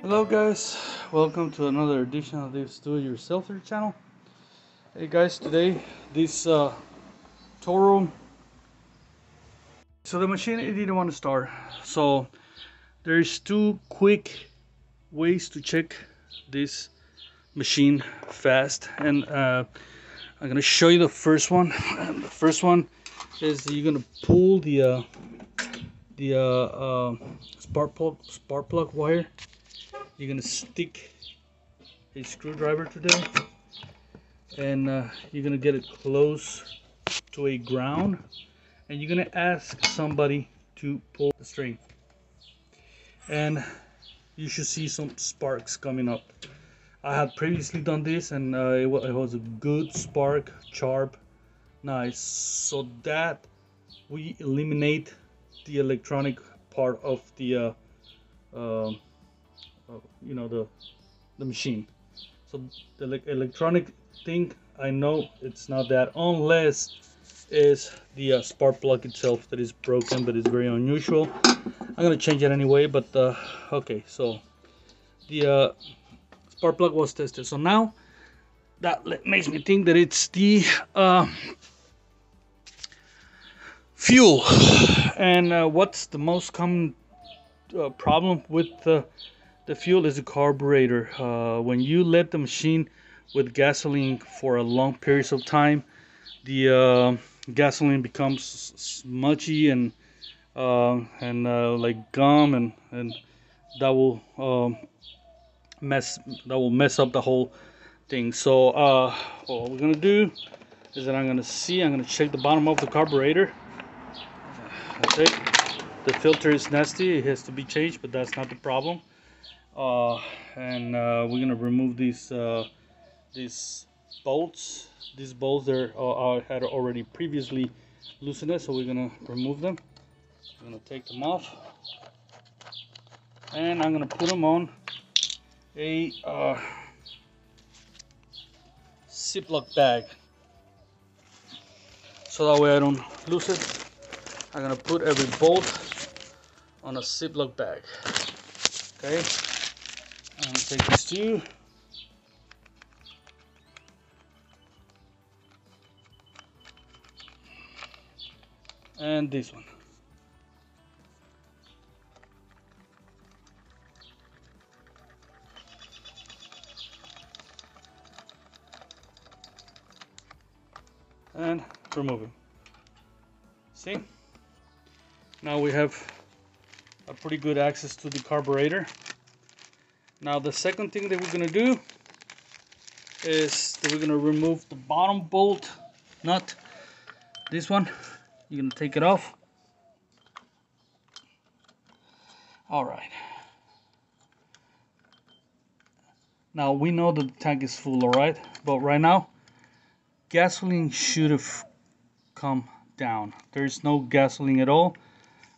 Hello guys, welcome to another edition of this do-it-yourself channel. Hey guys, today this Toro, so the machine it didn't want to start. So there's two quick ways to check this machine fast, and I'm gonna show you the first one. And the first one is you're gonna pull the spark plug wire. You're gonna stick a screwdriver to them, and you're gonna get it close to a ground, and you're gonna ask somebody to pull the string, and you should see some sparks coming up. I had previously done this, and it was a good spark, sharp, nice. So that we eliminate the electronic part of the the machine. So the electronic thing, I know it's not that, unless is the spark plug itself that is broken, but it's very unusual. I'm gonna change it anyway, but okay, so the spark plug was tested. So now that makes me think that it's the fuel. And what's the most common problem with the fuel is the carburetor. When you let the machine with gasoline for a long periods of time, the gasoline becomes smudgy and like gum, and that will mess up the whole thing. So what we're gonna do is that I'm gonna check the bottom of the carburetor. That's it. The filter is nasty, it has to be changed, but that's not the problem. And we're gonna remove these bolts. These bolts I had already previously loosened it, so we're gonna remove them. I'm gonna take them off, and I'm gonna put them on a Ziploc bag, so that way I don't lose it. I'm gonna put every bolt on a Ziploc bag. Okay, I'm gonna take these two. And this one. And remove him. See? Now we have a pretty good access to the carburetor. Now the second thing that we're gonna do is that we're gonna remove the bottom bolt nut. This one, you're gonna take it off. All right. Now we know that the tank is full, all right? But right now, gasoline should have come down. There's no gasoline at all.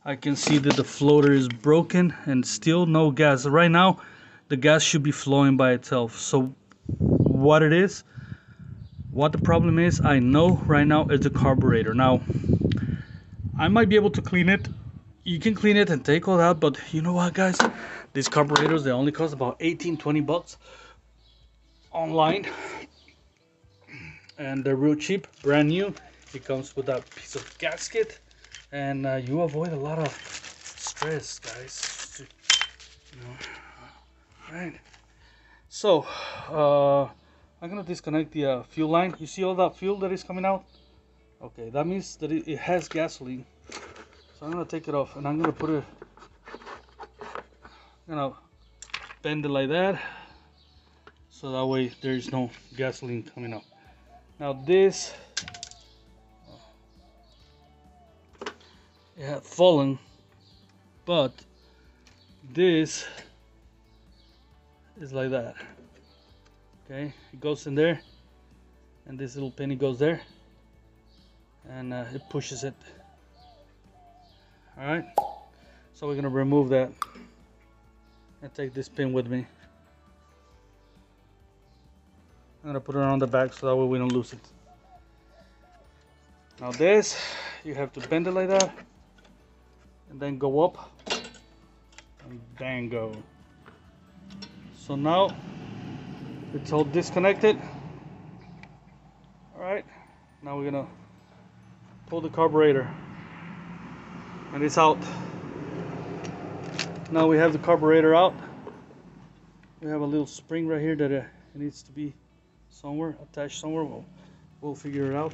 I can see that the floater is broken and still no gas. Right now, the gas should be flowing by itself. So what the problem is, I know right now it's the carburetor. Now, I might be able to clean it. You can clean it and take all that, but you know what, guys? These carburetors, they only cost about 18-20 bucks online. And they're real cheap, brand new. It comes with that piece of gasket, and you avoid a lot of stress, guys. You know. Right. So I'm gonna disconnect the fuel line. You see all that fuel that is coming out? Okay, that means that it has gasoline. So I'm gonna take it off, and I'm gonna put it, bend it like that, so that way there's no gasoline coming out. Now this, it had fallen, but this is like that. Okay, it goes in there, and this little penny goes there, and it pushes it. All right, so we're gonna remove that and take this pin with me. I'm gonna put it on the back so that way we don't lose it. Now this, you have to bend it like that, and then go up, and then go. So now it's all disconnected. All right, now we're gonna pull the carburetor, and it's out. Now we have the carburetor out. We have a little spring right here that it needs to be somewhere attached somewhere. We'll figure it out.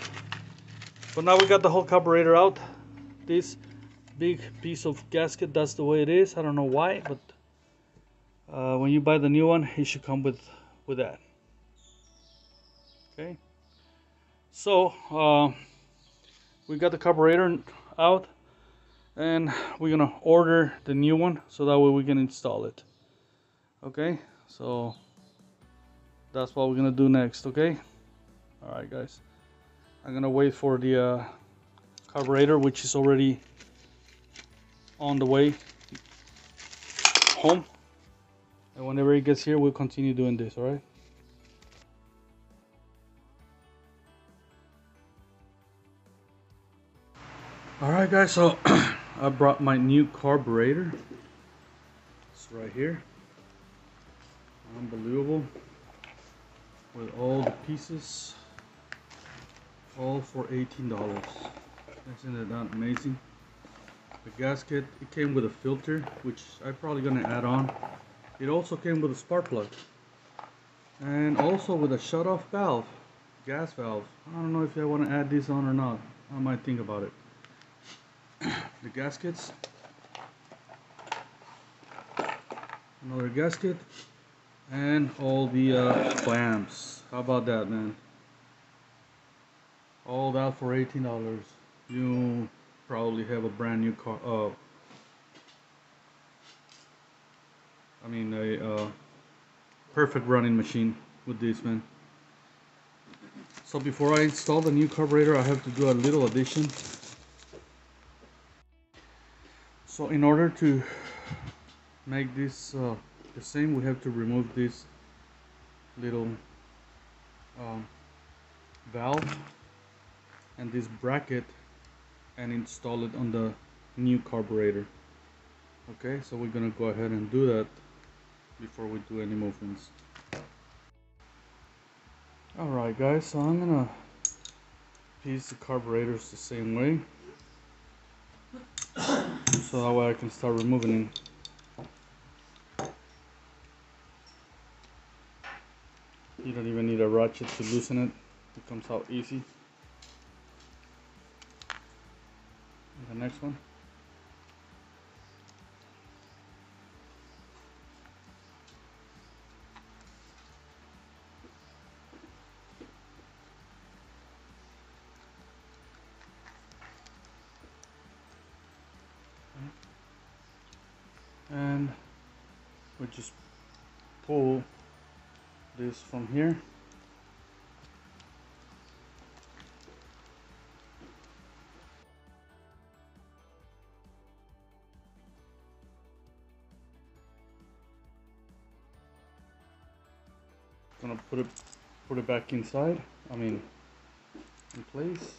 But now we got the whole carburetor out. This big piece of gasket, that's the way it is. I don't know why, but when you buy the new one, it should come with that. Okay. So we got the carburetor out, and we're gonna order the new one so that way we can install it. Okay. So that's what we're gonna do next. Okay. All right, guys. I'm gonna wait for the carburetor, which is already on the way home, and whenever it gets here, we'll continue doing this. All right. All right, guys. So I brought my new carburetor. It's right here. Unbelievable. With all the pieces, all for $18. Isn't that amazing? The gasket, it came with a filter, which I'm probably gonna add on. It also came with a spark plug, and also with a shut-off valve, gas valve. I don't know if I want to add this on or not. I might think about it. The gaskets, another gasket, and all the clamps. How about that, man? All that for $18. You probably have a brand new car. I mean a perfect running machine with this, man. So before I install the new carburetor, I have to do a little addition. So in order to make this the same, we have to remove this little valve and this bracket and install it on the new carburetor. Okay, so we're gonna go ahead and do that before we do any movements. Alright guys, so I'm gonna piece the carburetors the same way, so that way I can start removing it. You don't even need a ratchet to loosen it. It comes out easy. And the next one. And we just pull this from here. Gonna put it back inside. I mean, in place.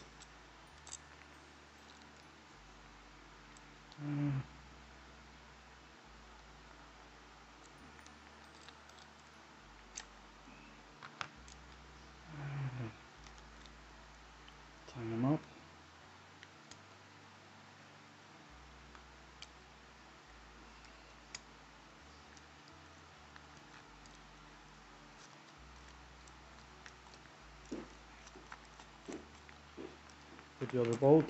Tie them up. Put the other bolt.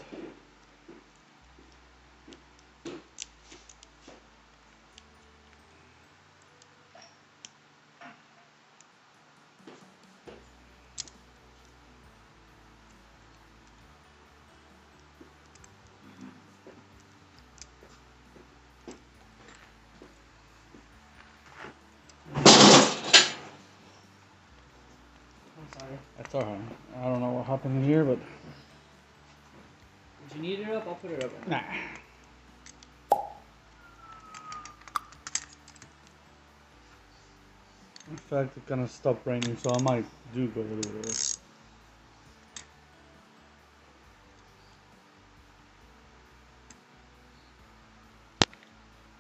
Sorry. That's alright. I don't know what happened in here, but Did you need it up? I'll put it up. nah. In fact, it kind of stopped raining, so I might do go a little bit.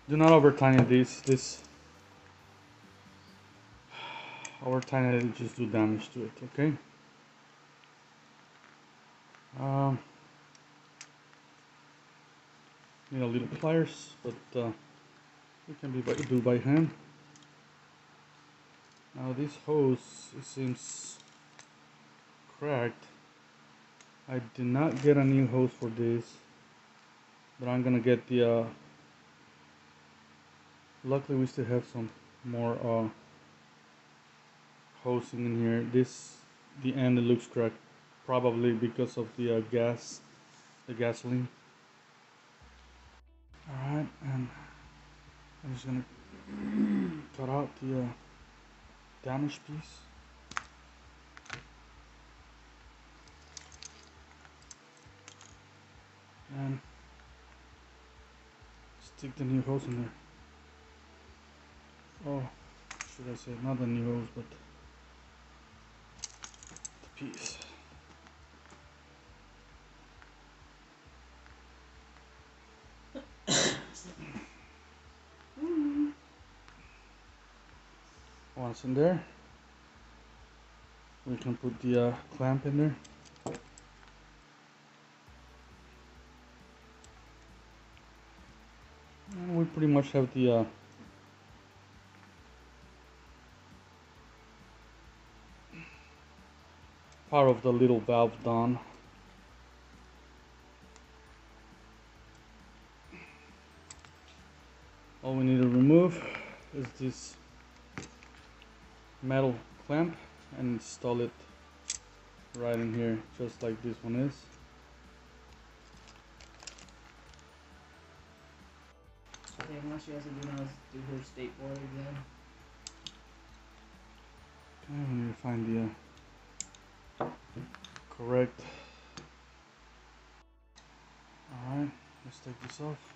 Do not over tiny this. Over time it'll just do damage to it, okay? Need a little pliers, but it can be do by hand. Now this hose, it seems cracked. I did not get a new hose for this, but I'm gonna get the luckily we still have some more hosing in here. The end, it looks cracked, probably because of the gasoline. Alright, and I'm just gonna cut out the damaged piece. And stick the new hose in there. Oh, should I say not the new hose, but the piece. Once in there, we can put the clamp in there. And we pretty much have the part of the little valve done. All we need to remove is this metal clamp and install it right in here, just like this one is. Okay, now she has to do her state board again. Okay, we need to find the correct. Alright, let's take this off.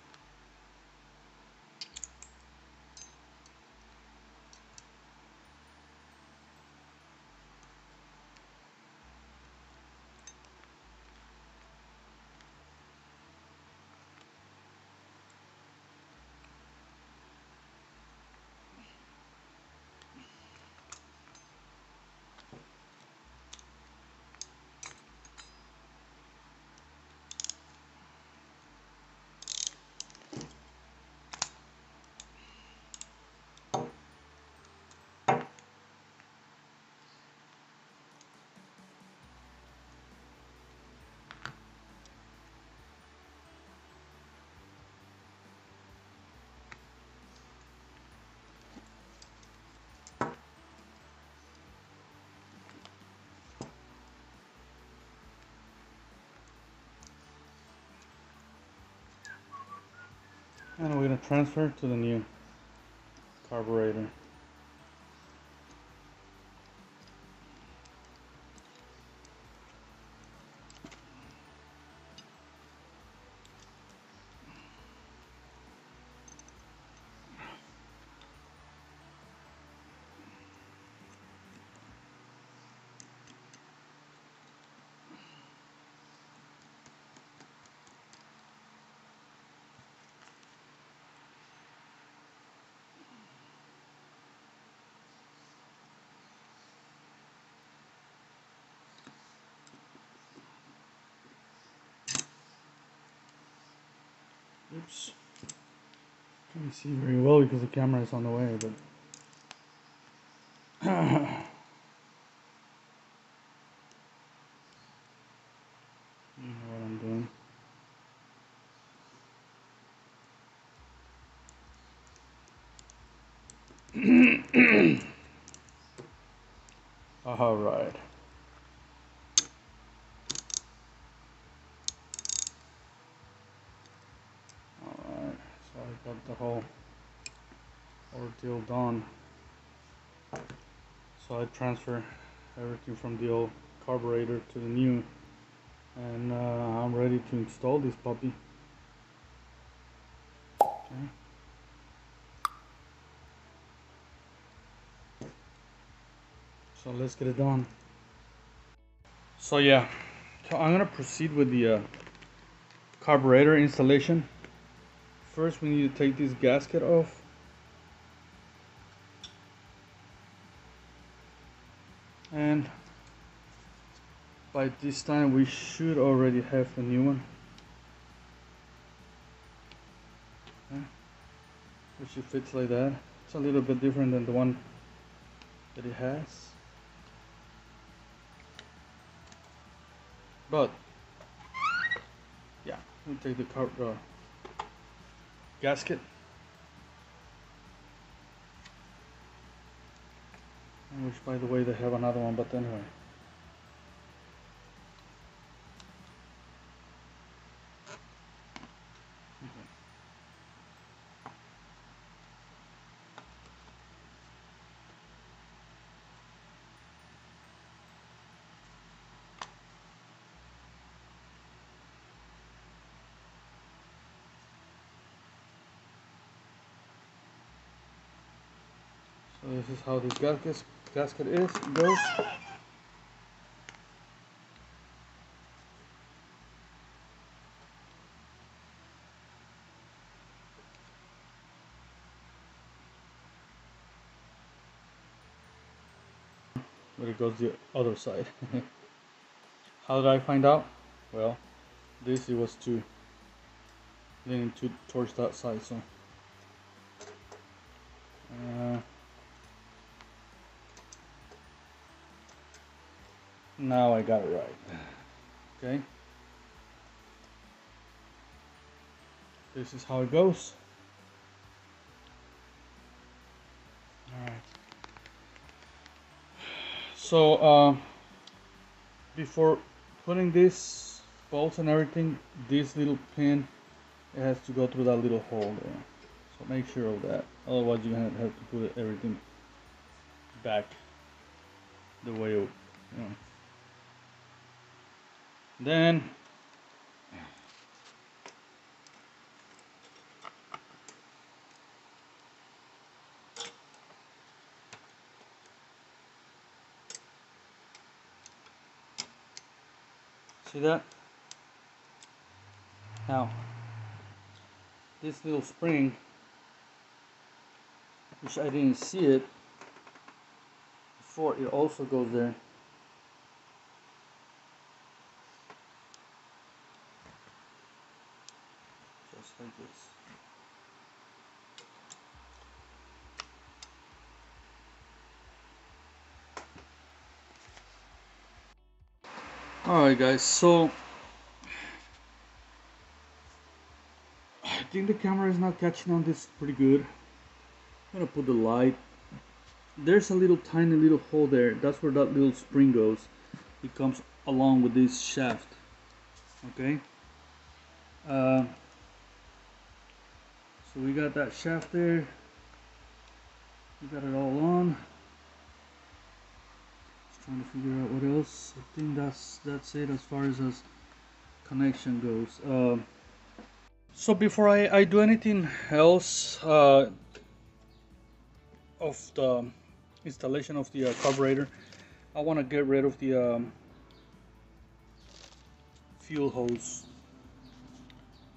And we're going to transfer to the new carburetor. Oops. Can't see very well because the camera is on the way, but you know what I'm doing. All right. Alright, so I got the whole ordeal done. So I transfer everything from the old carburetor to the new, and I'm ready to install this puppy. Okay. So let's get it done. So yeah, so I'm gonna proceed with the carburetor installation. First we need to take this gasket off. And by this time we should already have the new one. Okay. Which it fits like that. It's a little bit different than the one that it has. But yeah, we'll take the gasket. Which, by the way, they have another one, but anyway. So this is how this gasket goes. But it goes the other side. How did I find out? Well, it was leaning towards that side, so now I got it right. Okay, this is how it goes. All right. So before putting this bolts and everything, this little pin, it has to go through that little hole there. So make sure of that. Otherwise, you're gonna have to put everything back the way it, Then see that? Now this little spring, which I didn't see it before, it also goes there. Just like this. Alright guys, so I think the camera is not catching on this pretty good. I'm gonna put the light. There's a little tiny little hole there. That's where that little spring goes. It comes along with this shaft. Okay. So we got that shaft there. We got it all on. Just trying to figure out what else. I think that's it as far as connection goes. So before I do anything else of the installation of the carburetor, I want to get rid of the fuel hose.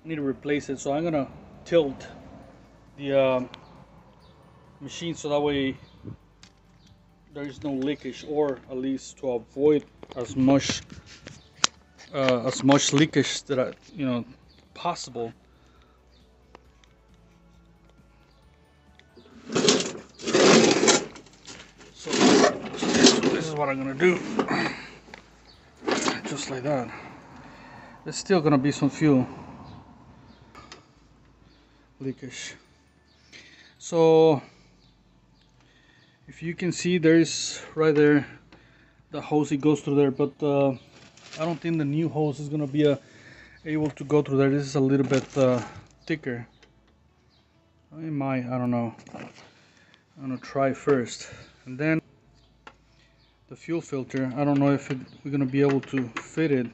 I need to replace it, so I'm gonna tilt the machine so that way there is no leakage, or at least to avoid as much leakage that possible. So this is what I'm gonna do. Just like that. There's still gonna be some fuel leakage. So if you can see, there's right there the hose, it goes through there, but I don't think the new hose is gonna be able to go through there. This is a little bit thicker. It might, I don't know. I'm gonna try first, and then the fuel filter. I don't know if we're gonna be able to fit it.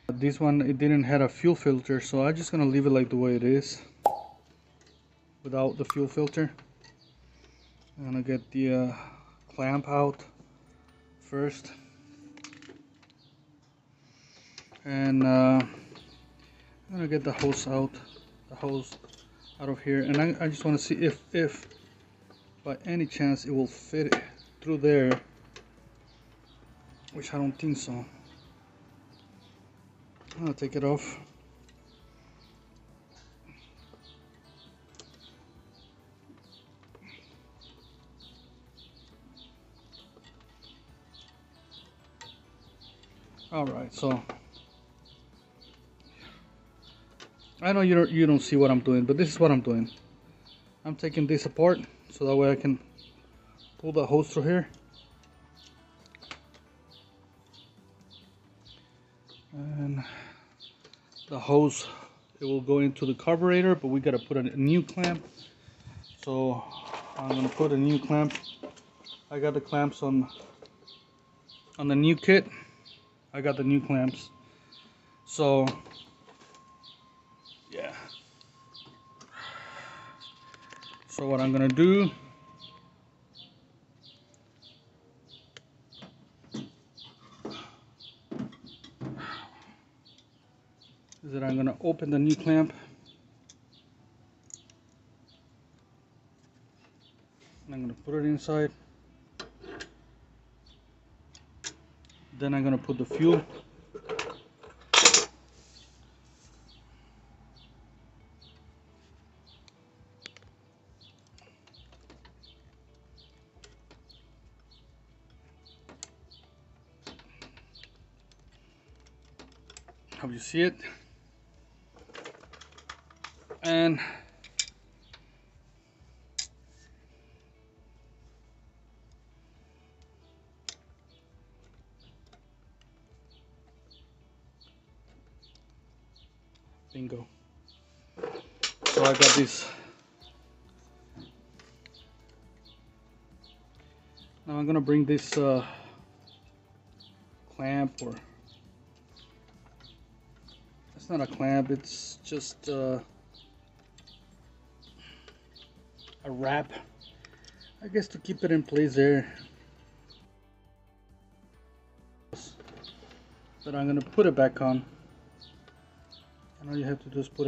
This one, it didn't have a fuel filter, so I'm just gonna leave it like the way it is without the fuel filter. I'm gonna get the clamp out first, and I'm gonna get the hose out of here, and I just want to see if by any chance it will fit through there which I don't think so. I'm gonna take it off. All right, so I know you don't see what I'm doing, but this is what I'm doing. I'm taking this apart so that way I can pull the hose through here. And the hose, it will go into the carburetor, but we gotta put a new clamp. So I'm gonna put a new clamp. I got the clamps on the new kit. I got the new clamps. So yeah. So what I'm gonna do is that I'm gonna open the new clamp. And I'm gonna put it inside. Then I'm gonna put the fuel. Hope you see it. And bingo. So I got this. Now I'm gonna bring this clamp, or it's not a clamp, it's just a wrap, I guess, to keep it in place there. But I'm gonna put it back on. And all you have to do is put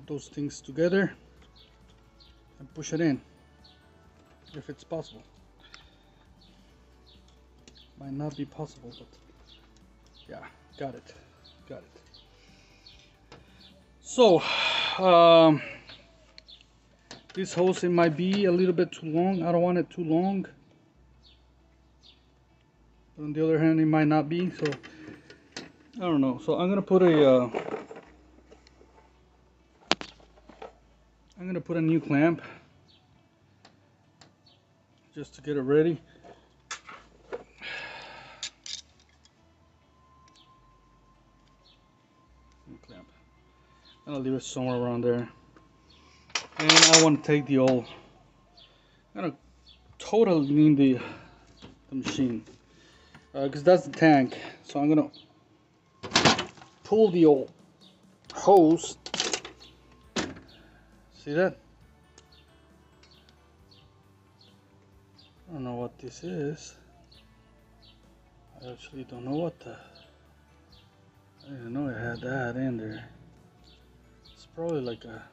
those things together and push it in, if it's possible. Might not be possible, but yeah, got it. So this hose, it might be a little bit too long. I don't want it too long, but on the other hand, it might not be. So I don't know. So I'm gonna put a new clamp just to get it ready. New clamp. I'll leave it somewhere around there. And I want to take the old. I'm gonna totally clean the machine because that's the tank. So I'm gonna pull the old hose. See that? I don't know what this is. I actually don't know what the. I didn't know it had that in there. It's probably like a.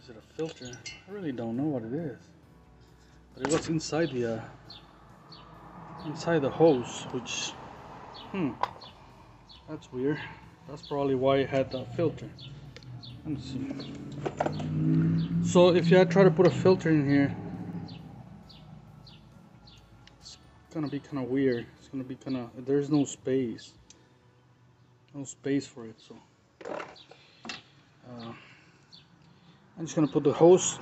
Is it a filter? I really don't know what it is. But it was inside the hose, which, that's weird. That's probably why it had that filter. Let me see. So if you try to put a filter in here, it's gonna be kind of weird. It's gonna be kind of, there's no space for it. So I'm just gonna put the hose.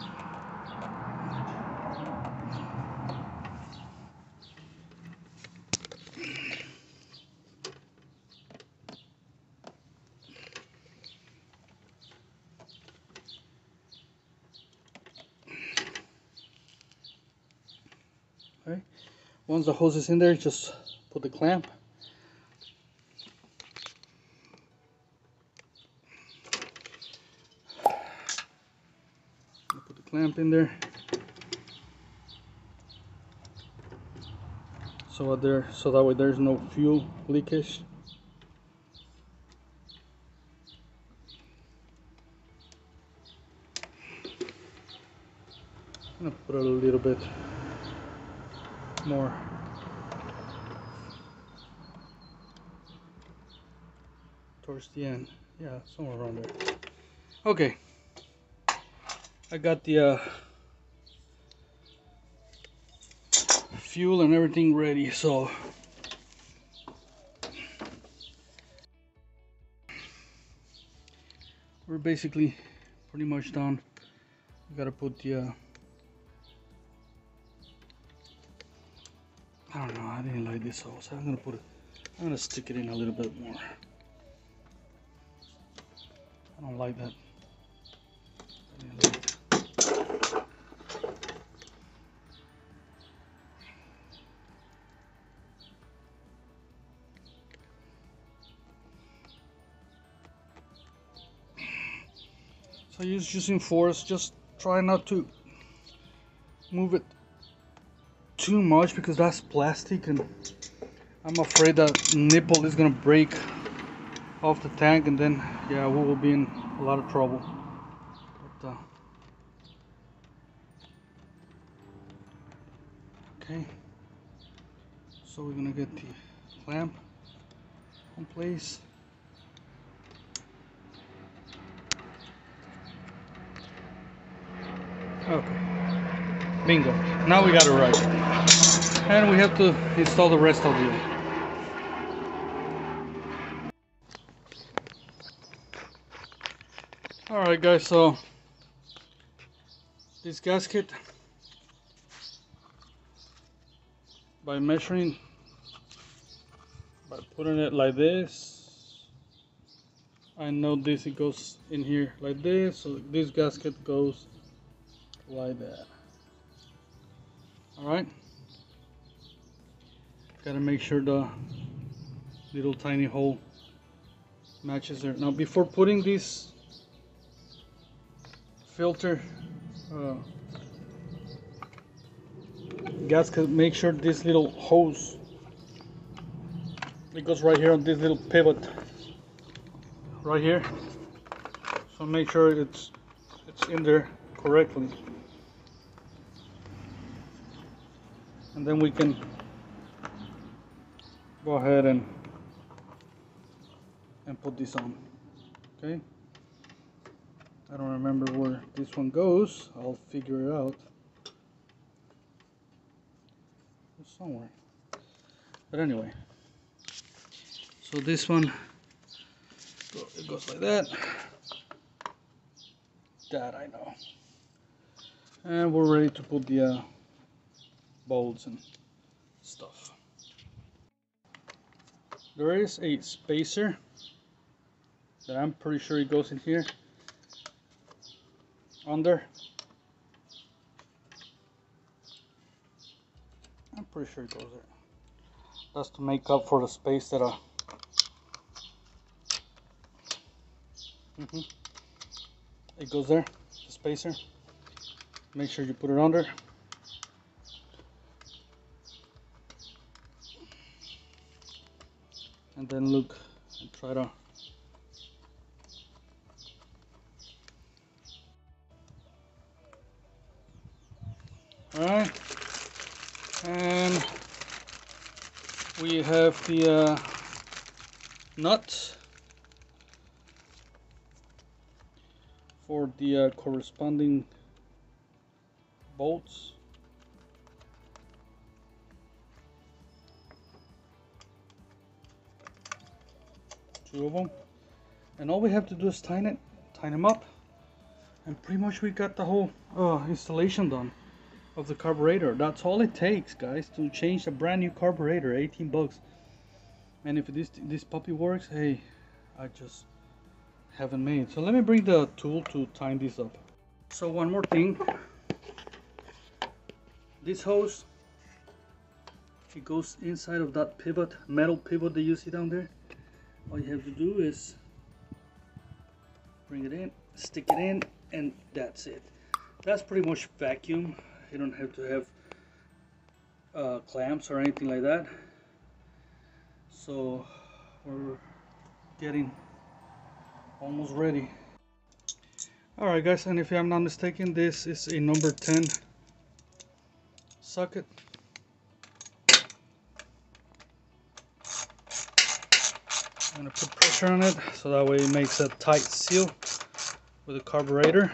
Okay. Once the hose is in there, just put the clamp. Put the clamp in there. So that way there's no fuel leakage. I'm gonna put a little bit more towards the end. Yeah, somewhere around there. Okay, I got the fuel and everything ready, so we're basically pretty much done. We gotta put the I don't know, I didn't like this hose. I'm gonna stick it in a little bit more. I don't like that. I didn't like it. So using force, just try not to move it too much because that's plastic and I'm afraid that nipple is gonna break off the tank and then yeah, we will be in a lot of trouble. But, okay, so we're gonna get the clamp in place. Okay, bingo, now we got it right. And we have to install the rest of the Alright guys, so this gasket, by measuring, by putting it like this, I know this, it goes in here like this, so this gasket goes like that. Alright, gotta make sure the little tiny hole matches there. Now before putting this filter gasket, make sure this little hose, it goes right here on this little pivot right here, so make sure it's in there correctly, and then we can go ahead and put this on. Okay, I don't remember where this one goes, I'll figure it out. It's somewhere, but anyway, so this one, it goes like that. That I know. And we're ready to put the bolts and stuff. There is a spacer that I'm pretty sure it goes in here under. I'm pretty sure it goes there. That's to make up for the space that it goes there, the spacer. Make sure you put it under. And then look and try to alright, and we have the nuts for the corresponding bolts. Two of them, and all we have to do is tighten them up, and pretty much we got the whole installation done of the carburetor. That's all it takes, guys, to change a brand new carburetor. 18 bucks. And if this puppy works, hey, I just haven't made. So let me bring the tool to tighten this up. So one more thing, this hose, it goes inside of that pivot, metal pivot that you see down there. All you have to do is bring it in, stick it in, and that's it. That's pretty much vacuum. You don't have to have clamps or anything like that. So we're getting almost ready. Alright guys, and if I'm not mistaken, this is a number 10 socket. I'm gonna put pressure on it so that way it makes a tight seal with the carburetor.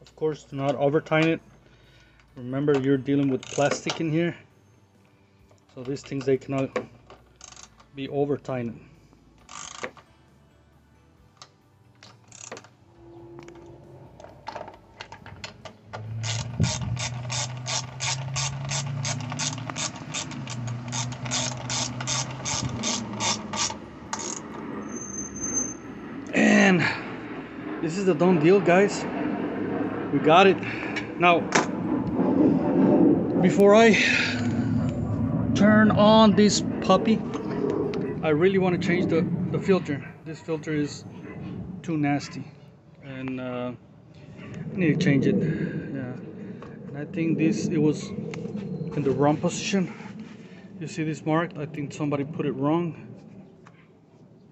Of course, do not over tighten it. Remember, you're dealing with plastic in here, so these things, they cannot be over tightened. And this is the done deal, guys. We got it. Now, before I turn on this puppy, I really want to change the filter. This filter is too nasty, and I need to change it. Yeah, and I think it was in the wrong position. You see this mark? I think somebody put it wrong.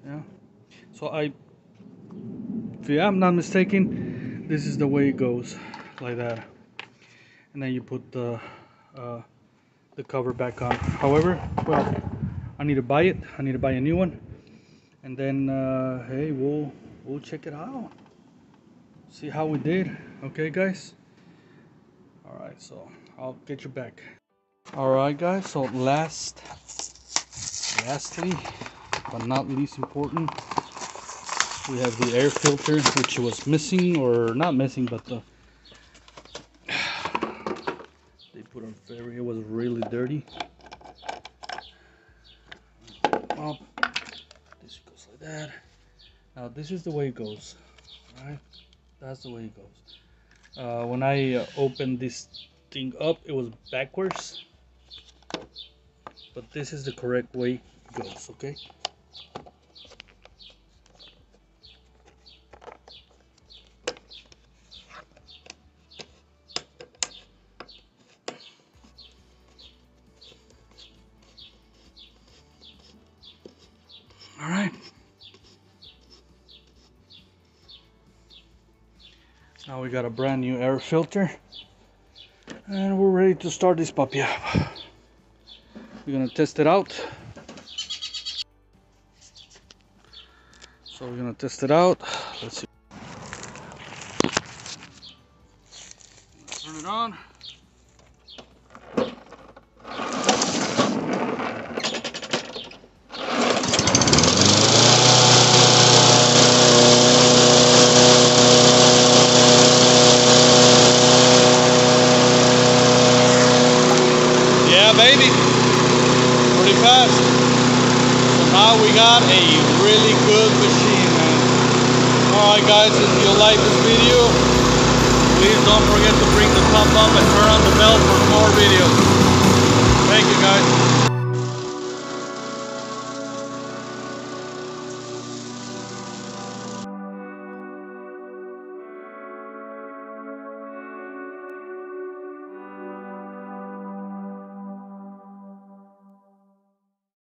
Yeah, so if I'm not mistaken, this is the way it goes, like that, and then you put the cover back on. However, well, I need to buy it. I need to buy a new one, and then hey, we'll check it out, see how we did. Okay, guys. All right, so I'll get you back. All right, guys. So lastly, but not least important, we have the air filter, which was missing, or not missing, but they put on very, it was really dirty. Up, this goes like that. Now this is the way it goes. All right, that's the way it goes. When I opened this thing up, it was backwards, but this is the correct way it goes. Okay. All right. Now we got a brand new air filter, and we're ready to start this puppy up. We're gonna test it out. So we're gonna test it out. Let's see. Turn it on. Baby, pretty fast. So now we got a really good machine, man. Alright guys, if you like this video, please don't forget to bring the thumb up and turn on the bell for more videos. Thank you, guys.